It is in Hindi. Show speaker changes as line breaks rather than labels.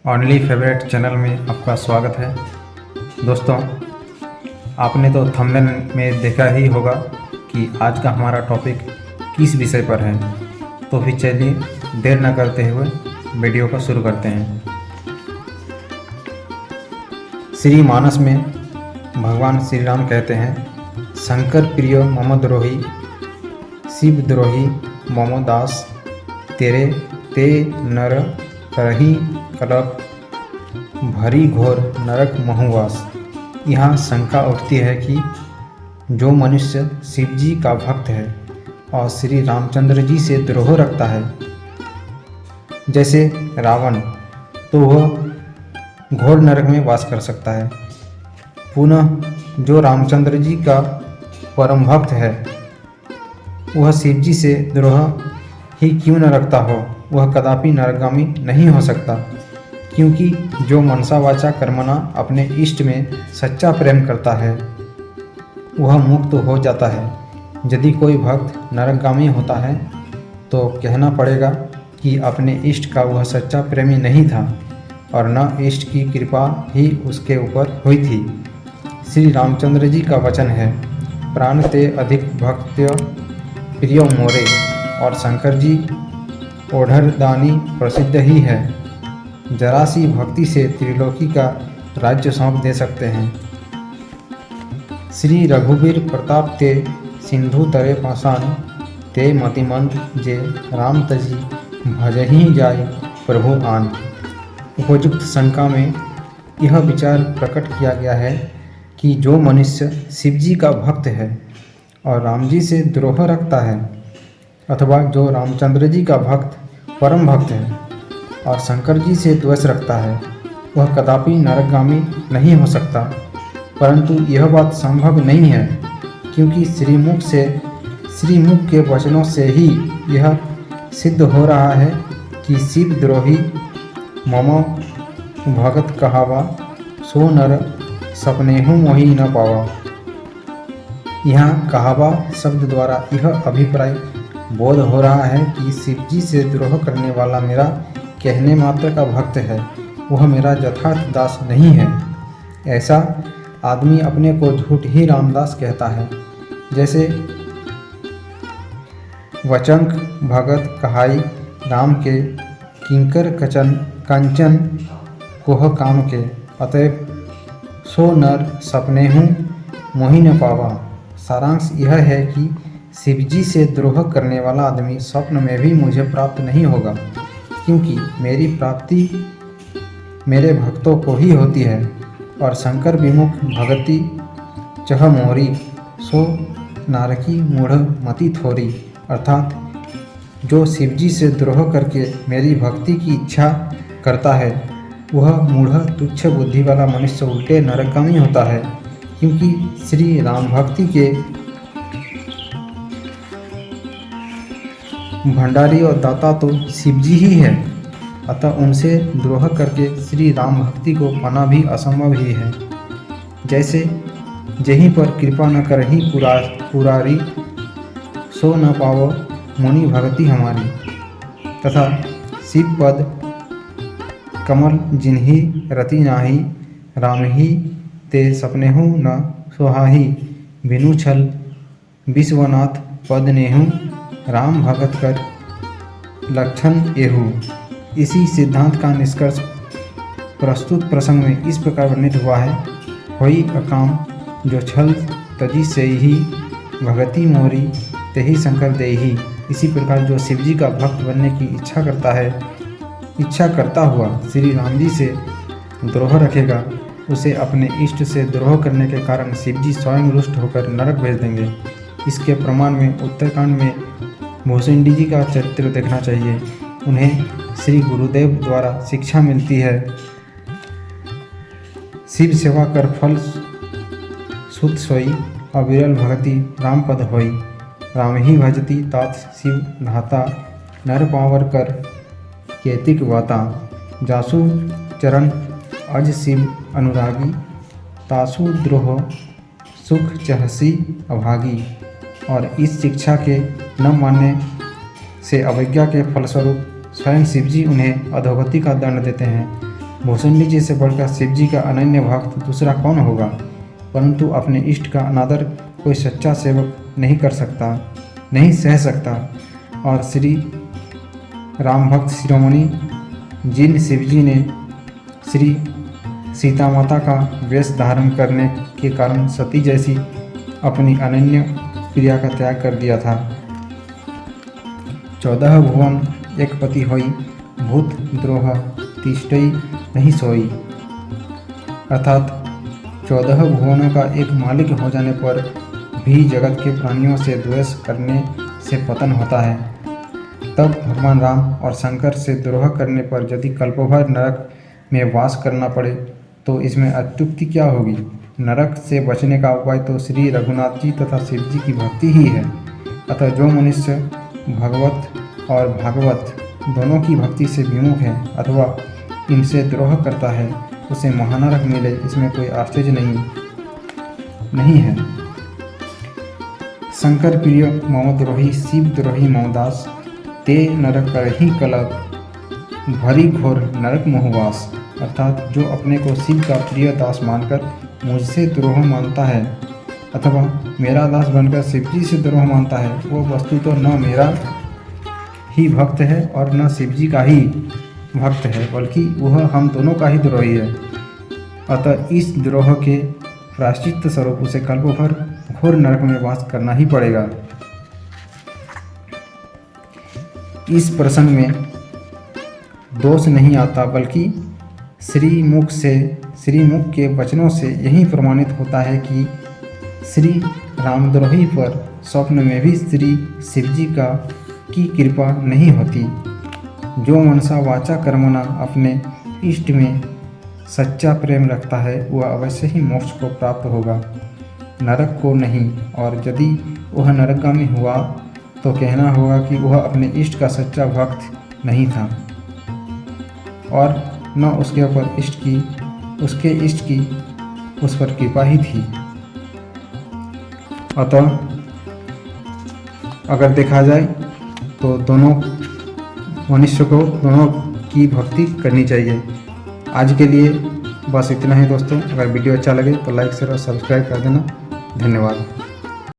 ओनली फेवरेट चैनल में आपका स्वागत है। दोस्तों, आपने तो थंबनेल में देखा ही होगा कि आज का हमारा टॉपिक किस विषय पर है। तो फिर चलिए देर न करते हुए वीडियो को शुरू करते हैं। श्री मानस में भगवान श्री राम कहते हैं, शंकर प्रियो मम द्रोही, शिव द्रोही मम दास, तेरे ते नर करही कलप, भरी घोर नरक महुवास। यहाँ शंका उठती है कि जो मनुष्य शिव जी का भक्त है और श्री रामचंद्र जी से द्रोह रखता है, जैसे रावण, तो वह घोर नरक में वास कर सकता है। पुनः जो रामचंद्र जी का परम भक्त है, वह शिव जी से द्रोह ही क्यों न रखता हो, वह कदापि नरकगामी नहीं हो सकता, क्योंकि जो मनसा वाचा कर्मणा अपने इष्ट में सच्चा प्रेम करता है, वह मुक्त हो जाता है। यदि कोई भक्त नरकगामी होता है तो कहना पड़ेगा कि अपने इष्ट का वह सच्चा प्रेमी नहीं था और न इष्ट की कृपा ही उसके ऊपर हुई थी। श्री रामचंद्र जी का वचन है, प्राण ते अधिक भक्त्य प्रियो मोरे, और शंकर जी ओढ़रदानी प्रसिद्ध ही है। जरा सी भक्ति से त्रिलोकी का राज्य सौंप दे सकते हैं। श्री रघुवीर प्रताप ते सिंधु तरे पाषाण, ते मतिमंद जे राम तजी भजहि जाय प्रभु आन। उपयुक्त शंका में यह विचार प्रकट किया गया है कि जो मनुष्य शिव जी का भक्त है और राम जी से द्रोह रखता है, अथवा जो रामचंद्र जी का भक्त परम भक्त है और शंकर जी से द्वेष रखता है, वह कदापि नरकगामी नहीं हो सकता। परंतु यह बात संभव नहीं है, क्योंकि श्रीमुख के वचनों से ही यह सिद्ध हो रहा है कि शिव द्रोही मम भगत कहावा, सो नर सपनेहु मोहि न पावा। यहाँ कहावा शब्द द्वारा यह अभिप्राय बोध हो रहा है कि शिव जी से द्रोह करने वाला मेरा कहने मात्र का भक्त है, वह मेरा यथार्थ दास नहीं है। ऐसा आदमी अपने को झूठ ही रामदास कहता है। जैसे वचंक भगत कहाई राम के, किंकर कंचन कोह काम के, अतएव सो नर सपनेहु मोहि न पावा। सारांश यह है कि शिव जी से द्रोह करने वाला आदमी स्वप्न में भी मुझे प्राप्त नहीं होगा, क्योंकि मेरी प्राप्ति मेरे भक्तों को ही होती है। और शंकर विमुख भगति चह मोरी, सो नारकी मूढ़ मति थोरी। अर्थात जो शिव जी से द्रोह करके मेरी भक्ति की इच्छा करता है, वह मूढ़ तुच्छ बुद्धि वाला मनुष्य उल्टे नरकगामी होता है, क्योंकि श्री राम भक्ति के भंडारी और दाता तो शिव जी ही है। अतः उनसे द्रोह करके श्री राम भक्ति को पाना भी असंभव ही है। जैसे जहीं पर कृपा न करही पुरारी, सो न पावो मुनि भक्ति हमारी। तथा शिव पद कमल जिन्ही रति नाही, राम ही ते सपनेहु न सोहाही। बिनु छल विश्वनाथ पद नेहु, राम भगत कर लक्षण एहू। इसी सिद्धांत का निष्कर्ष प्रस्तुत प्रसंग में इस प्रकार वर्णित हुआ है, होई अकाम जो छल तजी से ही, भगति मोरी तेहि शंकर देही। इसी प्रकार जो शिव जी का भक्त बनने की इच्छा करता हुआ श्री राम जी से द्रोह रखेगा, उसे अपने इष्ट से द्रोह करने के कारण शिव जी स्वयं रुष्ट होकर नरक भेज देंगे। इसके प्रमाण में उत्तरकांड में भूषुंडी जी का चरित्र देखना चाहिए। उन्हें श्री गुरुदेव द्वारा शिक्षा मिलती है, शिव सेवा कर फल सुत सोई, अविरल भगति राम पद होई। राम ही भजती तात शिव धाता, नर पावर कर केतिक वाता। जासु चरण अज शिव अनुरागी, तासु द्रोह सुख चहसी अभागी। और इस शिक्षा के न मानने से अवज्ञा के फलस्वरूप स्वयं शिव जी उन्हें अधोगति का दंड देते हैं। भूषुंडी जी से बढ़कर शिव जी का अनन्य भक्त दूसरा कौन होगा, परंतु अपने इष्ट का अनादर कोई सच्चा सेवक नहीं कर सकता, नहीं सह सकता। और श्री राम भक्त शिरोमणि जिन शिवजी ने श्री सीता माता का वेश धारण करने के कारण सती जैसी अपनी अनन्य प्रिया का त्याग कर दिया था। 14 भुवन एक पति होई, भूत द्रोह तिष्ठई नहीं सोई। अर्थात 14 भुवनों का एक मालिक हो जाने पर भी जगत के प्राणियों से द्वेष करने से पतन होता है। तब भगवान राम और शंकर से द्रोह करने पर यदि कल्पभर नरक में वास करना पड़े तो इसमें अत्युक्ति क्या होगी। नरक से बचने का उपाय तो श्री रघुनाथ जी तथा शिव जी की भक्ति ही है। अतः जो मनुष्य भगवत और भागवत दोनों की भक्ति से विमुख है अथवा इनसे द्रोह करता है उसे महानरक मिले, इसमें कोई आश्चर्य नहीं है। शंकर प्रिय मम द्रोही शिव द्रोही मम दास, ते नरक कर ही कलप भरी घोर नरक मोहवास। अर्थात जो अपने को शिव का प्रिय दास मानकर मुझसे द्रोह मानता है अथवा मेरा दास बनकर शिव जी से द्रोह मानता है, वो वस्तु तो न मेरा ही भक्त है और न शिव जी का ही भक्त है, बल्कि वह हम दोनों का ही द्रोही है। अतः इस द्रोह के प्रायश्चित स्वरूप उसे कल्प भर घोर नरक में वास करना ही पड़ेगा। इस प्रसंग में दोष नहीं आता, बल्कि श्रीमुख के वचनों से यही प्रमाणित होता है कि श्री रामद्रोही पर स्वप्न में भी श्री शिवजी की कृपा नहीं होती। जो मनसा वाचा कर्मणा अपने इष्ट में सच्चा प्रेम रखता है वह अवश्य ही मोक्ष को प्राप्त होगा, नरक को नहीं। और यदि वह नरकगामी हुआ तो कहना होगा कि वह अपने इष्ट का सच्चा भक्त नहीं था और न उसके ऊपर उसके इष्ट की उस पर कृपा ही थी। अतः अगर देखा जाए तो दोनों मनुष्य को दोनों की भक्ति करनी चाहिए। आज के लिए बस इतना ही दोस्तों। अगर वीडियो अच्छा लगे तो लाइक शेयर और सब्सक्राइब कर देना। धन्यवाद।